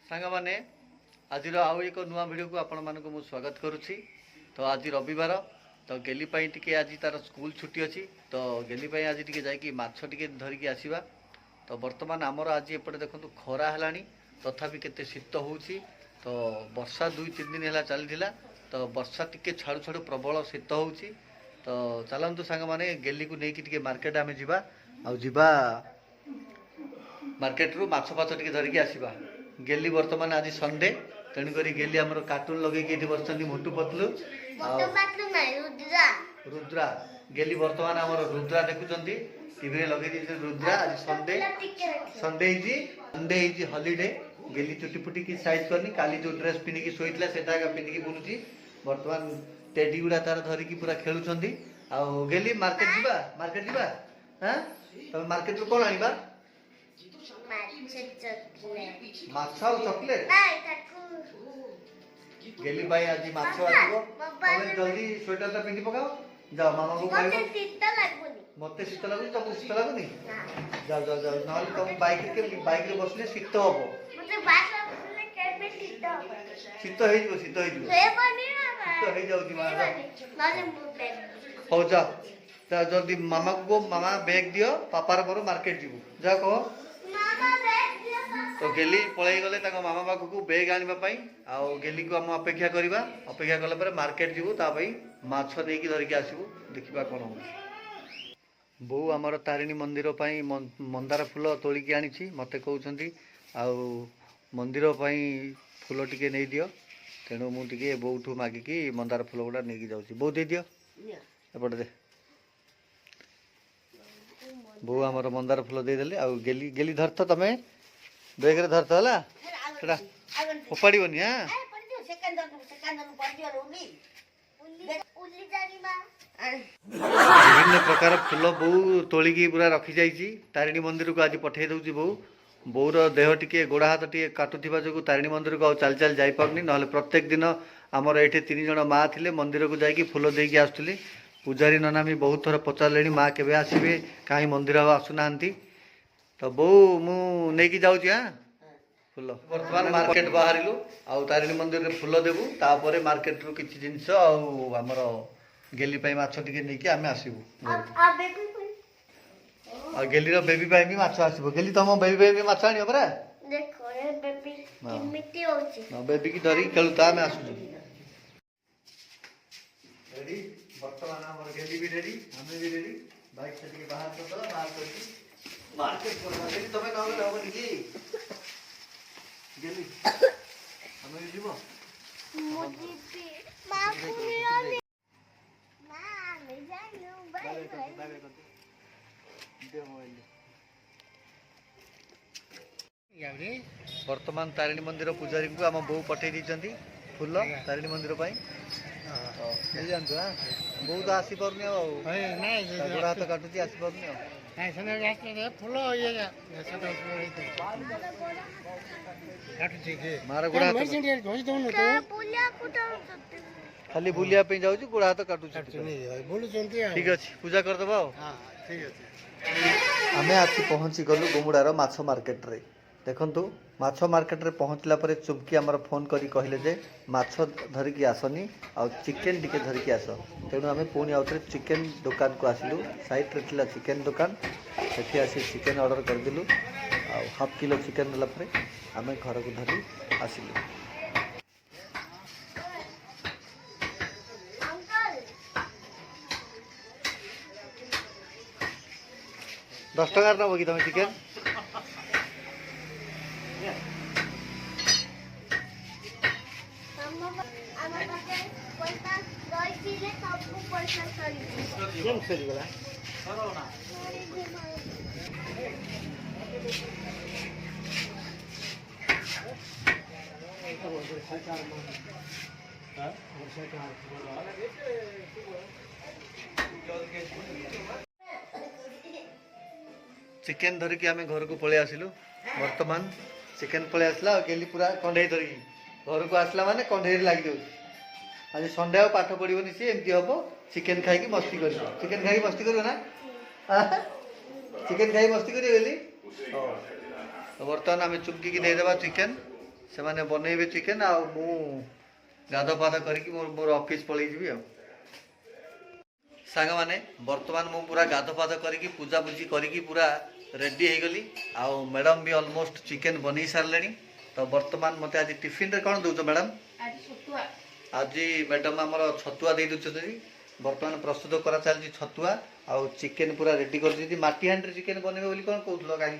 ସାଙ୍ଗମାନେ ଆଜିର ଆଉ ଏକ ନୂଆ ଭିଡ଼ିଓକୁ ଆପଣମାନଙ୍କୁ ମୁଁ ସ୍ୱାଗତ କରୁଛି। ତ ଆଜି ରବିବାର, ତ ଗେଲି ପାଇଁ ଟିକେ ଆଜି ତାର ସ୍କୁଲ ଛୁଟି ଅଛି, ତ ଗେଲି ପାଇଁ ଆଜି ଟିକେ ଯାଇକି ମାଛ ଟିକେ ଧରିକି ଆସିବା। ତ ବର୍ତ୍ତମାନ ଆମର ଆଜି ଏପଟେ ଦେଖନ୍ତୁ ଖରା ହେଲାଣି, ତଥାପି କେତେ ଶୀତ ହେଉଛି। ତ ବର୍ଷା 2-3 ଦିନ ହେଲା ଚାଲିଥିଲା, ତ ବର୍ଷା ଟିକେ ଛାଡ଼ୁ ଛାଡ଼ୁ ପ୍ରବଳ ଶୀତ ହେଉଛି। ତ ଚାଲନ୍ତୁ ସାଙ୍ଗମାନେ ଗେଲିକୁ ନେଇକି ଟିକେ ମାର୍କେଟ ଆମେ ଯିବା, ଆଉ ଯିବା ମାର୍କେଟରୁ ମାଛ ଫାଛ ଟିକେ ଧରିକି ଆସିବା। ଗେଲି ବର୍ତ୍ତମାନ ଆଜି ସଣ୍ଡେ, ତେଣୁକରି ଗେଲି ଆମର କାର୍ଟୁନ ଲଗେଇକି ଏଠି ବସିଛନ୍ତି ମୋଟୁ ପତଲୁ ଆଉ ରୁଦ୍ରା। ଗେଲି ବର୍ତ୍ତମାନ ଆମର ରୁଦ୍ରା ଦେଖୁଛନ୍ତି, ଟିଭିରେ ଲଗେଇ ଦେଇଛନ୍ତି ରୁଦ୍ରା। ଆଜି ସଣ୍ଡେ ହେଇଛି ହଲିଡେ। ଗେଲି ଚୁଟି ଫୁଟିକି ସାଇଜ୍ କରିନି, କାଲି ଯେଉଁ ଡ୍ରେସ୍ ପିନ୍ଧିକି ଶୋଇଥିଲା ସେଟା ଏକା ପିନ୍ଧିକି ବୁଲୁଛି। ବର୍ତ୍ତମାନ ଟେଡି ଗୁଡ଼ା ତାର ଧରିକି ପୁରା ଖେଳୁଛନ୍ତି। ଆଉ ଗେଲି ମାର୍କେଟ ଯିବା ହଁ, ତମେ ମାର୍କେଟରୁ କ'ଣ ଆଣିବା? ମାଛ ଆଉ ଚକଲେଟ। ଗେଲି ପାଇଁ ଆଜି ମାଛ ଆସିବ। ତମେ ଜଲ୍ଦି ସ୍ୱେଟରଟା ପିନ୍ଧି ପକାଅ, ଯାଅ ମାମାକୁ କହିବ। ମତେ ଶୀତ ଲାଗୁଛି, ତମକୁ ଶୀତ ଲାଗୁନି? ଯାଅ ଯାଅ ଯାଅ, ନହେଲେ ତମ ବାଇକରେ ବସିଲେ ଶୀତ ହବ। ଶୀତ ହେଇଯିବ ହେଇଯାଉଛି ମା। ହଉ ଯାଅ ଜଲ୍ଦି ମାମାକୁ କୁହ, ମାମା ବ୍ୟାଗ୍ ଦିଅ, ପାପାର ମୋର ମାର୍କେଟ ଯିବୁ। ଯାଅ କହ। ତ ଗେଲି ପଳେଇ ଗଲେ ତାଙ୍କ ମାମା ପାଖକୁ ବ୍ୟାଗ୍ ଆଣିବା ପାଇଁ। ଆଉ ଗେଲିକୁ ଆମ ଅପେକ୍ଷା କରିବା, ଅପେକ୍ଷା କଲା ପରେ ମାର୍କେଟ ଯିବୁ, ତା ପାଇଁ ମାଛ ନେଇକି ଧରିକି ଆସିବୁ। ଦେଖିବା କ'ଣ ହେଉଛି। ବୋଉ ଆମର ତାରିଣୀ ମନ୍ଦିର ପାଇଁ ମନ୍ଦାର ଫୁଲ ତୋଳିକି ଆଣିଛି। ମୋତେ କହୁଛନ୍ତି ଆଉ ମନ୍ଦିର ପାଇଁ ଫୁଲ ଟିକେ ନେଇଦିଅ, ତେଣୁ ମୁଁ ଟିକେ ବୋଉଠୁ ମାଗିକି ମନ୍ଦାର ଫୁଲ ଗୁଡ଼ା ନେଇକି ଯାଉଛି। ବୋଉ ଦେଇଦିଅ ଏପଟେ ଦେ। ବୋଉ ଆମର ମନ୍ଦାର ଫୁଲ ଦେଇଦେଲେ। ଆଉ ଗେଲି ଧରଥ, ତମେ ବ୍ୟାଗରେ ଧରଥ ହେଲା, ସେଟା ଫୋପାଡ଼ିବନି। ହଁ, ବିଭିନ୍ନ ପ୍ରକାର ଫୁଲ ବୋଉ ତୋଳିକି ପୁରା ରଖିଯାଇଛି। ତାରିଣୀ ମନ୍ଦିରକୁ ଆଜି ପଠେଇ ଦେଉଛି ବୋଉ। ବୋଉର ଦେହ ଟିକେ ଗୋଡ଼ ହାତ ଟିକେ କାଟୁଥିବା ଯୋଗୁଁ ତାରିଣୀ ମନ୍ଦିରକୁ ଆଉ ଚାଲି ଚାଲି ଯାଇପାରୁନି। ନହେଲେ ପ୍ରତ୍ୟେକ ଦିନ ଆମର ଏଇଠି 3 ଜଣ ମା ଥିଲେ, ମନ୍ଦିରକୁ ଯାଇକି ଫୁଲ ଦେଇକି ଆସୁଥିଲି। ପୂଜାରୀ ନନା ବି ବହୁତ ଥର ପଚାରିଲେଣି ମା କେବେ ଆସିବେ, କାହିଁ ମନ୍ଦିର ଆଉ ଆସୁନାହାନ୍ତି। ତ ବୋଉ ମୁଁ ନେଇକି ଯାଉଛି। ହଁ, ଫୁଲ ବର୍ତ୍ତମାନ ମାର୍କେଟ ବାହାରିଲୁ, ଆଉ ତାରିଣୀ ମନ୍ଦିରରେ ଫୁଲ ଦେବୁ, ତାପରେ ମାର୍କେଟରୁ କିଛି ଜିନିଷ ଆଉ ଆମର ଗେଲି ପାଇଁ ମାଛ ଟିକେ ନେଇକି ଆମେ ଆସିବୁ। ଆଉ ଗେଲିର ବେବି ପାଇଁ ବି ମାଛ ଆସିବ। ଗେଲି ତମ ବେବି ପାଇଁ ବି ମାଛ ଆଣିବ ପରା। ବେବିକି ଧରିକି ଖେଳୁଥା, ଆମେ ଆସୁଛୁ। ରେଡି? ବର୍ତ୍ତମାନ ଆମର ଗେଲି ବି ରେଡି, ଆମେ ବି ରେଡି। ବାଇକ୍ ଟା ଟିକେ ବାହାର କରିଦେବା, ବାହାର କରିକି ମାର୍କେଟ କରିବା। ଗେଲି ତମେ ନହେଲେ ହବନି କି? ଗେଲି ତମେ ବି ଯିବ? ବର୍ତ୍ତମାନ ତାରିଣୀ ମନ୍ଦିର ପୂଜାରୀଙ୍କୁ ଆମ ବୋଉ ପଠେଇ ଦେଇଛନ୍ତି ଫୁଲ ତାରିଣୀ ମନ୍ଦିର ପାଇଁ। ନେଇଯାଆନ୍ତୁ। ହଁ, ବୋଉ ତ ଆସିପାରୁନି ଆଉ, ଗୋଡ଼ ହାତ କାଟୁଛି, ଆସିପାରୁନି ଆଉ। ମାର ଗୋଡ଼ ହାତ ଖାଲି ବୁଲିବା ପାଇଁ ଯାଉଛି, ଗୋଡ଼ ହାତ କାଟୁଛି। ଠିକ ଅଛି, ପୂଜା କରିଦେବା ଆଉ। ଆମେ ଆସି ପହଞ୍ଚି ଗଲୁ ଗୁମୁଡ଼ାର ମାଛ ମାର୍କେଟରେ। ଦେଖନ୍ତୁ, ମାଛ ମାର୍କେଟରେ ପହଞ୍ଚିଲା ପରେ ଚୁମକି ଆମର ଫୋନ୍ କରି କହିଲେ ଯେ ମାଛ ଧରିକି ଆସନି, ଆଉ ଚିକେନ୍ ଟିକେ ଧରିକି ଆସ। ତେଣୁ ଆମେ ପୁଣି ଆଉଥରେ ଚିକେନ୍ ଦୋକାନକୁ ଆସିଲୁ। ସାଇଟ୍ରେ ଥିଲା ଚିକେନ୍ ଦୋକାନ, ସେଠି ଆସି ଚିକେନ୍ ଅର୍ଡ଼ର କରିଦେଲୁ। ଆଉ ହାଫ୍ କିଲୋ ଚିକେନ୍ ଦେଲା ପରେ ଆମେ ଘରକୁ ଧରି ଆସିଲୁ। $10 ନେବ କି ତମେ ଚିକେନ୍? ଚିକେନ୍ ଧରିକି ଆମେ ଘରକୁ ପଳେଇ ଆସିଲୁ। ବର୍ତ୍ତମାନ ଚିକେନ୍ ପଳେଇ ଆସିଲା, ଆଉ ଗେଲି ପୁରା କଣ୍ଢେଇ ଧରିକି ଘରକୁ ଆସିଲା ମାନେ କଣ୍ଢେଇରେ ଲାଗିଯାଉଛି। ଆଜି ସଣ୍ଡେ ଆଉ ପାଠ ପଢ଼ିବନି, ସିଏ ଏମିତି ହବ, ଚିକେନ୍ ଖାଇକି ମସ୍ତି କରିବ। ଚିକେନ୍ ଖାଇକି ମସ୍ତି କରିବ ନା? ଚିକେନ୍ ଖାଇକି ମସ୍ତି କରିବ ଗେଲି। ବର୍ତ୍ତମାନ ଆମେ ଚୁମକିକି ଦେଇଦେବା ଚିକେନ୍। ସେମାନେ ବନେଇବେ ଚିକେନ୍ ଆଉ ମୁଁ ଗାଧ ପାଧ କରିକି ମୋର ଅଫିସ୍ ପଳେଇ ଯିବି ଆଉ। ସାଙ୍ଗମାନେ ବର୍ତ୍ତମାନ ମୁଁ ପୁରା ଗାଧ ପାଧ କରିକି ପୂଜାପୂଜି କରିକି ପୁରା ରେଡ଼ି ହେଇଗଲି। ଆଉ ମ୍ୟାଡ଼ାମ୍ ବି ଅଲମୋଷ୍ଟ ଚିକେନ୍ ବନେଇ ସାରିଲେଣି। ତ ବର୍ତ୍ତମାନ ମୋତେ ଆଜି ଟିଫିନ୍ରେ କ'ଣ ଦେଉଛ ମ୍ୟାଡ଼ାମ୍? ଆଜି ମ୍ୟାଡ଼ାମ୍ ଆମର ଛତୁଆ ଦେଇ ଦେଉଛନ୍ତି। ବର୍ତ୍ତମାନ ପ୍ରସ୍ତୁତ କରା ଚାଲିଛି ଛତୁଆ ଆଉ ଚିକେନ୍ ପୁରା ରେଡ଼ି କରିଦେଇଛି। ମାଟି ହାଣ୍ଡିରେ ଚିକେନ୍ ବନେଇବେ ବୋଲି କ'ଣ କହୁଥିଲ କାହିଁ?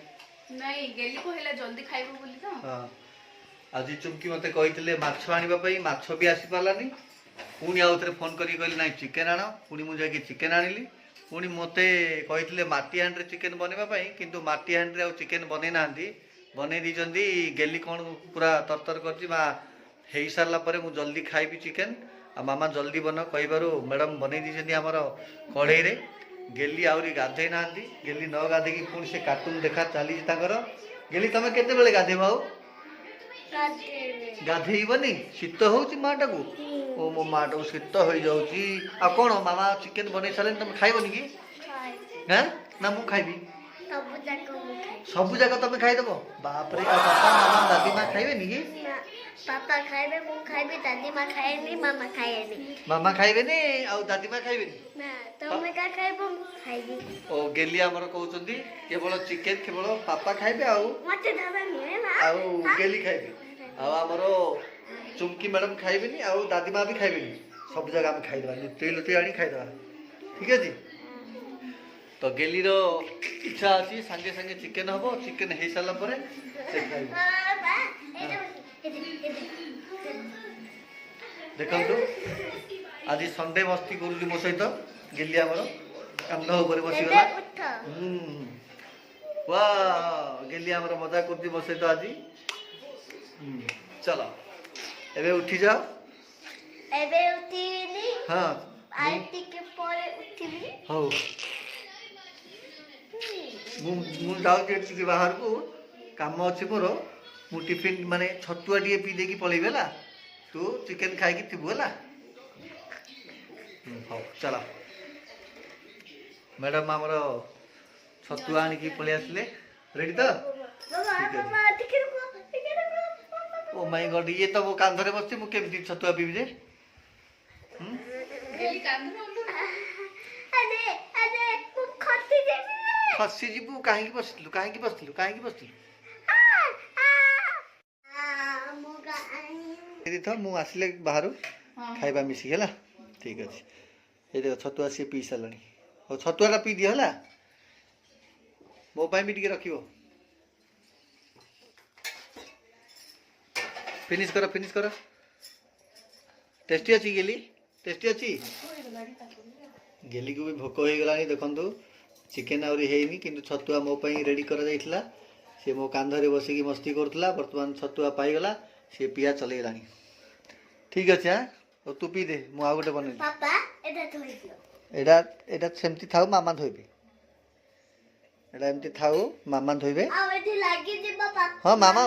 ନାଇଁ ଗେଲି କହିଲା ଜଲ୍ଦି ଖାଇବ ବୋଲି ତ। ହଁ ଆଜି ଚୁମ୍କି ମୋତେ କହିଥିଲେ ମାଛ ଆଣିବା ପାଇଁ, ମାଛ ବି ଆସିପାରିଲାନି। ପୁଣି ଆଉ ଥରେ ଫୋନ୍ କରିକି କହିଲେ ନାଇଁ ଚିକେନ୍ ଆଣ। ପୁଣି ମୁଁ ଯାଇକି ଚିକେନ୍ ଆଣିଲି। ପୁଣି ମୋତେ କହିଥିଲେ ମାଟି ହାଣ୍ଡିରେ ଚିକେନ୍ ବନେଇବା ପାଇଁ, କିନ୍ତୁ ମାଟି ହାଣ୍ଡିରେ ଆଉ ଚିକେନ୍ ବନେଇ ନାହାନ୍ତି, ବନେଇ ଦେଇଛନ୍ତି ଗେଲି କ'ଣ ପୁରା ତରତର କରିଛି। ମା ହେଇସାରିଲା ପରେ ମୁଁ ଜଲ୍ଦି ଖାଇବି ଚିକେନ୍ ଆଉ ମାମା ଜଲ୍ଦି ବନାଅ କହିବାରୁ ମ୍ୟାଡ଼ାମ୍ ବନେଇ ଦେଇଛନ୍ତି ଆମର କଢ଼େଇରେ। ଗେଲି ଆହୁରି ଗାଧେଇ ନାହାନ୍ତି। ଗେଲି ନ ଗାଧେଇକି ପୁଣି ସେ କାର୍ଟୁନ୍ ଦେଖା ଚାଲିଛି ତାଙ୍କର। ଗେଲି ତମେ କେତେବେଳେ ଗାଧେଇବ ଆଉ? ଗାଧେଇବନି? ଶୀତ ହେଉଛି ମାଟାକୁ? ଓ ମୋ ମାଟାକୁ ଶୀତ ହେଇଯାଉଛି। ଆଉ କ'ଣ ମାମା ଚିକେନ୍ ବନେଇ ସାରିଲେଣି, ତମେ ଖାଇବନି କି? ହାଁ ନା ମୁଁ ଖାଇବି? ସବୁ ଯାକ ତମେ ଖାଇଦେବ? ବାପରେ। ଆଉ ବାପା ମାମା ଦାଦି ମା ଖାଇବେନି କି? ପାପା ଖାଇବେ, ମୁଁ ଖାଇବି, ଦାଦି ମା ଖାଏନି, ମାମା ଖାଏନି। ମାମା ଖାଇବେନି ଆଉ ଦାଦି ମା ଖାଇବେନି? ନା ତମେ କା ଖାଇବ, ମୁଁ ଖାଇବି। ଓ ଗେଲି ଆମର କହୁଛନ୍ତି କେବଳ ଚିକେନ୍ କେବଳ ପାପା ଖାଇବେ ଆଉ ମତେ ଦେବାନି ହେଲା। ଆଉ ଗେଲି ଖାଇବେ। ଆଉ ଆମର ଚୁମ୍କି ମ୍ୟାଡ଼ାମ୍ ଖାଇବେନି ଆଉ ଦାଦି ମା ବି ଖାଇବେନି। ସବୁ ଜାଗା ଆମେ ଖାଇଦେବା, ଲୁଚେଇ ଲୁଚେଇ ଆଣି ଖାଇଦେବା। ଠିକ୍ ଅଛି। ତ ଗେଲିର ଇଚ୍ଛା ଅଛି ସାଙ୍ଗେ ସାଙ୍ଗେ ଚିକେନ୍ ହେବ। ଚିକେନ୍ ହେଇସାରିଲା ପରେ ସେ ଖାଇବ। ଦେଖନ୍ତୁ ଆଜି ସଣ୍ଡେ ମସ୍ତି କରୁଛି ମୋ ସହିତ ଗେଲି ଆମର କାନ୍ଧ ଉପରେ ବସିଗଲା। ୱା ଗେଲି ଆମର ମଜା କରୁଛି ମୋ ସହିତ ଆଜି। ଚଲ ଏବେ ଉଠିଯାଅ। ଏବେ ଉଠିବିନି। ହଁ ଆଉ ଟିକେ ପରେ ଉଠିବି। ହଉ ମୁଁ ଯାଉଛି ଟିକେ ବାହାରକୁ, କାମ ଅଛି ମୋର। ମୁଁ ଟିଫିନ୍ ମାନେ ଛତୁଆ ଟିକେ ପିଇ ଦେଇକି ପଳେଇବି ହେଲା। ତୁ ଚିକେନ୍ ଖାଇକି ଥିବୁ ହେଲା। ହଉ ଚାଲ। ମ୍ୟାଡ଼ାମ୍ ଆମର ଛତୁଆ ଆଣିକି ପଳେଇ ଆସିଲେ। ରେଡ଼ି ତ? ଓ ମାଇ ଗଡ୍, ଇଏ ତ ମୋ କାନ୍ଧରେ ବସିଛି, ମୁଁ କେମିତି ଛତୁଆ ପିଇବି ଯେ? ଖସିଯିବୁ। କାହିଁକି ବସିଥିଲୁ? କାହିଁକି ବସିଥିଲୁ? କାହିଁକି ବସିଥିଲୁ? ମୁଁ ଆସିଲେ ବାହାରୁ ଖାଇବା ମିଶିକି ହେଲା। ଠିକ୍ ଅଛି। ଏଇ ଦେଖ ଛତୁଆ ସିଏ ପିଇ ସାରିଲାଣି। ହଉ ଛତୁଆଟା ପିଇ ଦିଅ ହେଲା। ମୋ ପାଇଁ ବି ଟିକେ ରଖିବ। ଫିନିଶ୍ କର, ଫିନିଶ୍ କର। ଟେଷ୍ଟି ଅଛି ଗେଲି? ଟେଷ୍ଟି ଅଛି? ଗେଲିକୁ ବି ଭୋକ ହେଇଗଲାଣି। ଦେଖନ୍ତୁ ଚିକେନ୍ ଆହୁରି ହେଇନି, କିନ୍ତୁ ଛତୁଆ ମୋ ପାଇଁ ରେଡ଼ି କରାଯାଇଥିଲା। ସେ ମୋ କାନ୍ଧରେ ବସିକି ମସ୍ତି କରୁଥିଲା। ବର୍ତ୍ତମାନ ଛତୁଆ ପାଇଗଲା, ସେ ପିଆ ଚଲେଇଲାଣି। ଠିକ୍ ଅଛି। ହଉ ତୁ ପିଇ ଦେ, ମୁଁ ଆଉ ଗୋଟେ ବନେଇଲି। ଏଇଟା ସେମିତି ଥାଉ, ମାମା ଧୋଇବେ। ଏଇଟା ଏମିତି ଥାଉ, ମାମା ଧୋଇବେ। ହଁ ମାମା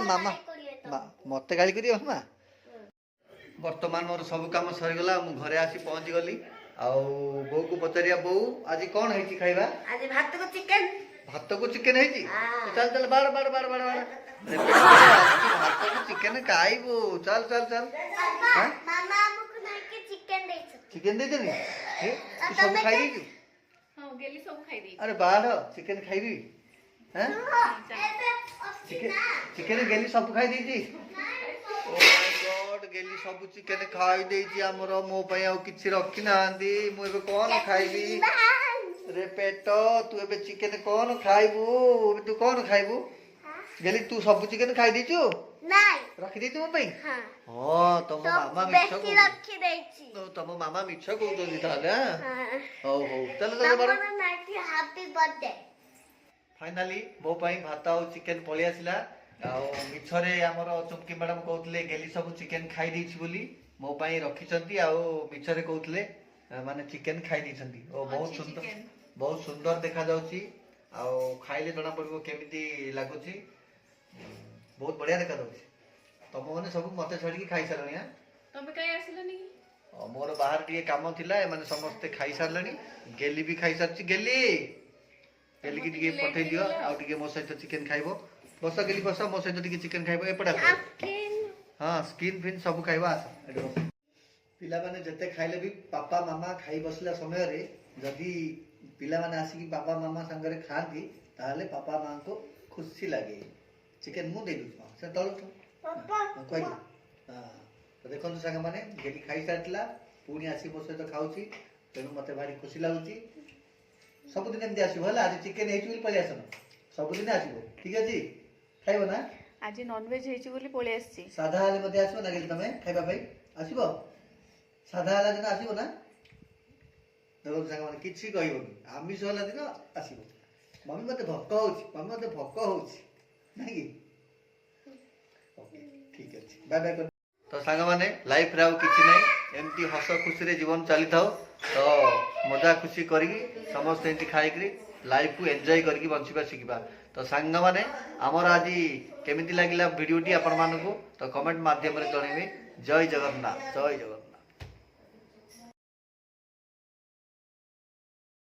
ମୋତେ ଗାଳି କରିବ ମାମା। ବର୍ତ୍ତମାନ ମୋର ସବୁ କାମ ସରିଗଲା। ମୁଁ ଘରେ ଆସି ପହଞ୍ଚିଗଲି। ଆଉ ବୋଉକୁ ପଚାରିବା, ବୋଉ ଆଜି କ'ଣ ହେଇଛି ଖାଇବା? ଆଜି ଭାତକୁ ଚିକେନ୍। ଭାତକୁ ଚିକେନ୍ ହେଇଛି? ଚାଲ ଚାଲ ବାଡ଼ ବାଡ଼ ବାଡ଼ ବାଡ଼ ବାଡ଼। ଭାତକୁ ଚିକେନ୍ ଖାଇବୁ। ଚାଲ ଚାଲ ଚାଲ। ଚିକେନ୍ ଦେଇଛନ୍ତି? ସବୁ ଖାଇ ଦେଇଛୁ? ଆରେ ବାଢ଼ ଚିକେନ୍ ଖାଇବି। ଚିକେନ୍ ଗେଲି ସବୁ ଖାଇ ଦେଇଛି। ଓ ମାଇ ଗଡ୍, ଗେଲି ସବୁ ଚିକେନ୍ ଖାଇ ଦେଇଛି ଆମର। ମୋ ପାଇଁ ଆଉ କିଛି ରଖିନାହାନ୍ତି। ମୁଁ ଏବେ କ'ଣ ଖାଇବି? ରେ ପେଟ, ତୁ ଏବେ ଚିକେନ୍ କ'ଣ ଖାଇବୁ? ତୁ କ'ଣ ଖାଇବୁ? ଗେଲି ତୁ ସବୁ ଚିକେନ୍ ଖାଇ ଦେଇଛୁ? ରଖିଦେଇଛୁ ମୋ ପାଇଁ? ହଁ ତମ ମାମା ମିଛ କହୁଛନ୍ତି। ତମ ମାମା ମିଛ କହୁଛନ୍ତି ତାହେଲେ। ହଉ ହଉ ଚାଲ ଚାଲ ବଡ଼। ଫାଇନାଲି ମୋ ପାଇଁ ଭାତ ଆଉ ଚିକେନ୍ ପଳେଇ ଆସିଲା। ଆଉ ମିଛରେ ଆମର ଚୁମ୍କି ମ୍ୟାଡ଼ାମ୍ କହୁଥିଲେ ଗେଲି ସବୁ ଚିକେନ୍ ଖାଇ ଦେଇଛି ବୋଲି। ମୋ ପାଇଁ ରଖିଛନ୍ତି ଆଉ ମିଛରେ କହୁଥିଲେ ମାନେ ଚିକେନ୍ ଖାଇ ଦେଇଛନ୍ତି। ଓ ବହୁତ ସୁନ୍ଦର ଦେଖାଯାଉଛି। ଆଉ ଖାଇଲେ ଜଣାପଡ଼ିବ କେମିତି ଲାଗୁଛି। ବହୁତ ବଢ଼ିଆ ଦେଖାଯାଉଛି। ତମମାନେ ସବୁ ମୋତେ ଛାଡ଼ିକି ଖାଇସାରିଲଣି। ତମେ କାଇଁ ଆସିଲନି? ମୋର ବାହାରେ ଟିକେ କାମ ଥିଲା। ଏମାନେ ସମସ୍ତେ ଖାଇସାରିଲେଣି। ଗେଲି ବି ଖାଇସାରିଛି। ଗେଲିକି ଟିକେ ପଠେଇ ଦିଅ, ଆଉ ଟିକେ ମୋ ସହିତ ଚିକେନ୍ ଖାଇବ। ବସ ଗେଲି ବସ, ମୋ ସହିତ ଟିକେ ଚିକେନ୍ ଖାଇବ। ଏପଟେ ଆସ। हाँ स्किन फिन सब खाइबा आस पिला माने जते खाइले भी पापा मामा खाई बसला समय रे जदि पिला माने आसिकी पापा मामा संगरे खाती ताहले पापा मां को खुशी लागे चिकन मु दे दूँ से तल कहि हाँ तो देखो सांग मैंने गेली खाई सारला पुणी आसी मो सहित खाऊची तेणु मते भारी खुशी लगुची सबुदिन एमती आसो है आज चिकेन होती पलि आसन सबुदिन आसो ठीक अच्छे खाइब ना आज नॉनवेज ହେଇଛି ବୋଲି ପଳେଇ ଆସିଛି साधा हेले मते आसो ना गेली तमे खाइबा भाई आसीबो साधा हेला दिन आसीबो ना देखो सांग माने किछि कहइबोनी आमिष होला दिन आसीबो मम्मी मते भक्क होउची मम्मी मते भक्क होउची नाही की ओके ठीक अछि बाय बाय तो सांग माने लाइफ रे आउ किछि नाही एमती हस खुशी रे जीवन चली थाओ तो मजा खुशी करी समस्त एमती खाई करी लाइफ को एंजॉय करके बंचिबा शिखिबा तो सांग माने हमर आज केमिति लागिला वीडियोटी आपण मानको तो कमेंट माध्यम रे जणेबे जय जगन्नाथ जय जगन्नाथ।